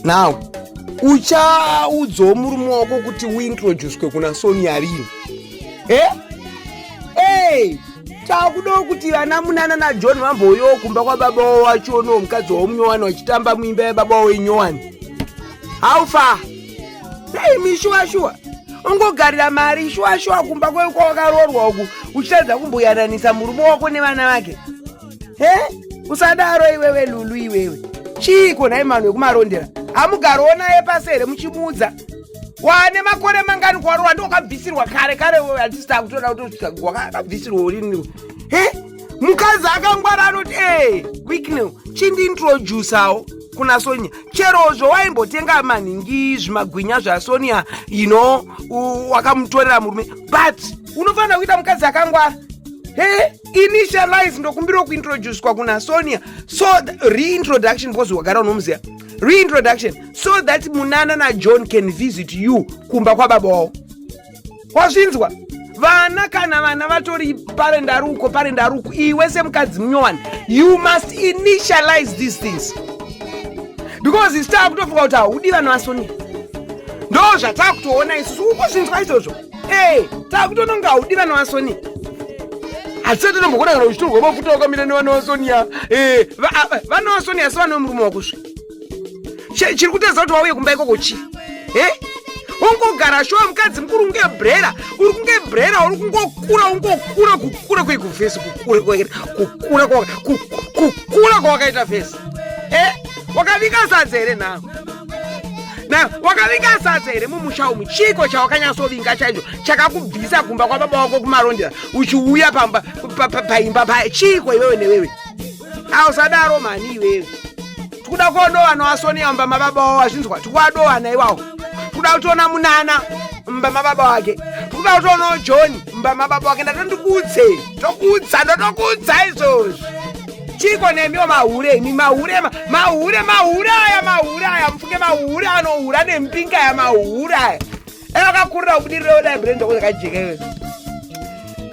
Now, uchaudzo murume wako kuti uintroduce kuna Sonia rini. Takudo kuti vana Munana naJohn vamboyo kumba kwa baba wacho no mukadzi womunyowani wachitamba muimba yababa wenyowani. How far? Mishua. Ungogarira mari shua kumba kwakarorwa uku uchitadza kumboyananisa murume wako nevana vake. Usadaro iwewe lulu iwewe. Chiko na imano yekumarondera. Hamugaroona yepasere muchimuudza. Wane makore mangani kwarowa ndokabvisirwa kare wewe atista kutoda kuti wakabvisirwa urini. Mukadzi akangwara anoti weekend chindi introduceawo kuna Sonia. Cherozvo waimbotenga maningi zvimagwinya zvaSonia wakamutorera murume. But unofanira kuita mukadzi akangwara. Initialize ndokumbiro kuintroducewa kuna Sonia. So reintroduction because wagara unomuziya. Reintroduction so that Munana naJohn can visit you kumba kwa baba wao. Wazvinzwa? Vana kana vana vatori parendaruko iwe semukadzi munyowani, you must initialize these things. Because it's time kutofunga kuti haudi vanhu vaSonia. Ndo zvatakutoona isusu ukuzvinzwa izvozvo. Takutononga haudi vanhu vaSonia. Hatisi tombokona kana uchitorwa mafuta wakamira nevana vaSonia. Vana vaSonia si vana murume wakusvi. Chiri kutedza kuti wauye kumba ikoko chi? Ungogara showa mukadzi mukuru unge brera. Uri kunge brera, uri kungokura kwekufesi, kukura kwakaita fesi. Wakavika sadza here now. Wakavika sadza here mumusha umu. Chiko chawakanyatsovinga chaicho chakakubvisa kumba kwa baba wako kumarondera uchiuya paimba pa chiko iwewe newewe. Ausadaro mani iwewe. Tikuda kuondoa vana vaSonia mba mababa wao wazvinzwa. Tikuda vana iwawo. Tikuda kutoona Munana mba mababa wake. Tikuda kutoona John mba mababa wake. Ndatondikutse. Ndotokutsa izvozvo. Chiko nemiwo mahure aya mfunge mahure anohura nempinga ya mahure aya. Akakurira kubudirira dai brenda kwakajeka iwe.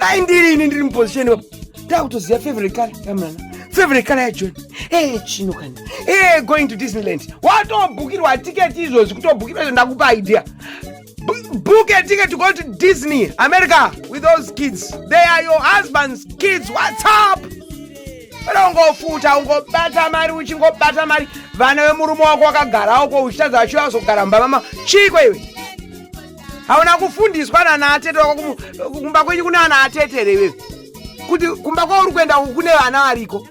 Dai ndiri muposition ipapo. Ndakutoziya favorite color ya Munana. Favorite color ya John. Chino kani. Going to Disneyland. Watobhukirwa ticket izvozvi kutobhukirwa ndakupa idea. Book a ticket to go to Disney, America with those kids. They are your husband's kids. What's up? Ungofuta ungobata mari uchingobata mari vana vemurume wako wakagara uko uchitadza acho azogara mama chiko iwe. Hauna kufundiswa nana atete wako kumba kwenyu kuna ana atetere iwe. Kuti kumba kwa uri kuenda kune vana variko.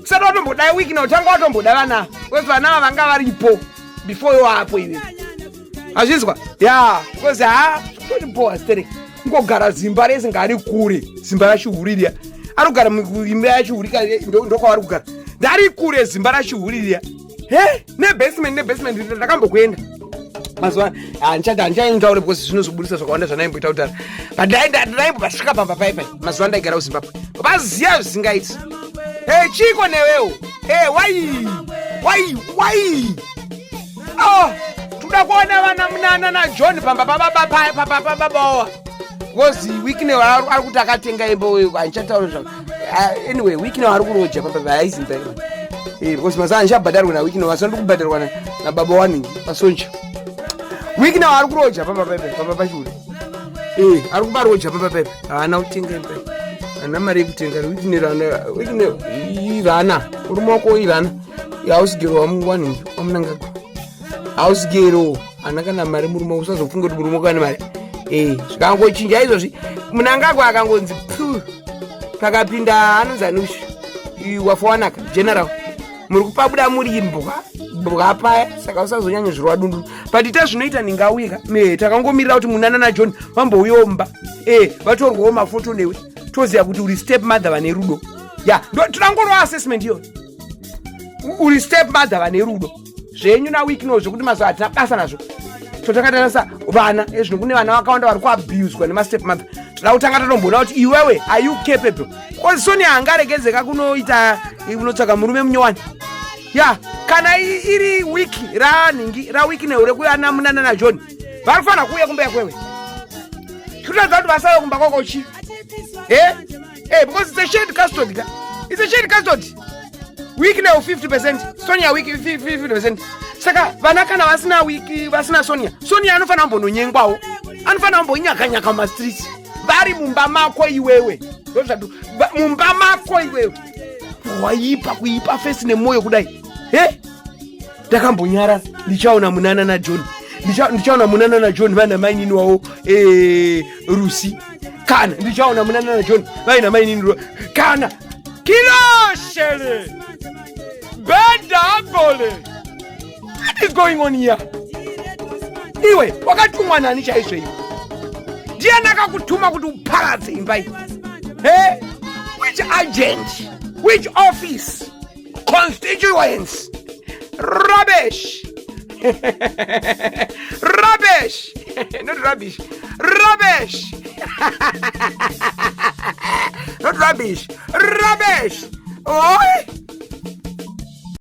Usati watombodai wiki na utanga watomboda vana. Kwezi vana vanga varipo before yo hapo iwe. Azvizwa? Kwezi kuti boa sterek. Ngogara zimba rese ngari kure. Zimba rashihuriria. Arugara muimba yachihurika ndokwaari kugara. Ndari kure zimba rashihuriria. Nebasement ndakambokuenda. Mazuva handichaendaure because zvinozobudisa zvakawanda zvanaimboita kutara. But ndaimbasvika pamba paipai. Mazuva ndaigara kuZimbabwe. Vaziya zvisingaiti. Chiko newewo. Why? Tuda kuona vana Munana naJohn pamba baba. Because weekend ari kuti akatenga imbo anchataura zva. Anyway, weekend ari kuroja pamba haizimba. Because mazuva anchabhadharwa na weekend vasandi kubhadharwa na baba wani pasonja. Weekend ari kuroja pamba pachuri. Ari kubaroja pamba pepe. Haana kutenga imba. Ana mari yekutenga weekend ivana. Murume wako ivana. House girl wamungwani wamunangagwa. House girl anakana mari murume usazofunga kuti murume kana mari. Zvikangochinja izvozvi Munangagwa akangonzi pakapinda anonzanushi wafowanaka general muri kupabuda muri mbwa paya saka usazonyanya zvirwa dundu but ita zvinoita ningauika takangomirira kuti Munana naJohn vambouyomba vatorwawo mafoto newe toziya kuti uri step mother vane rudo tinangorwa assessment iyo uri step mother vane rudo zvenyu na week no zvokuti mazuva atina basa nazvo totakatarisa vana ezvino kune vana vakawanda vari kuabuswa nemastep mother. Toda kutanga tombona kuti iwewe are you capable? Because Sonia hangaregedzeka kunoita unotsvaka murume munyowani. Kana iri wiki wiki neure kuana Munana naJohn vari kufanira kuuya kumba yakwewe. Kuratidza kuti vasauya kumba kwako chi? Because it's a shared custody. It's a shared custody. Week now 50%, Sonia week 50%. Saka vana kana vasina wiki vasina Sonia anofana kumbononyengwawo, anofana kumbonyakanyaka mastreets vari mumba mako iwewe. Mumba mako iwewe waipa kuipa face nemoyo kudai. Takambonyara ndichaona Munana naJohn, ndichaona Munana naJohn vana mainini wawo Rusi, kana ndichaona Munana naJohn vaina mainini kana kiloshele bedabole. What is going on here? Iwe wakatumwa nani chaizvo iwe? Ndiani akakutuma kuti uparadze imba iyi? Which agent? Which office? Constituents? Rubbish. Rubbish. Not rubbish. Rubbish. Not rubbish. Rubbish. Oh.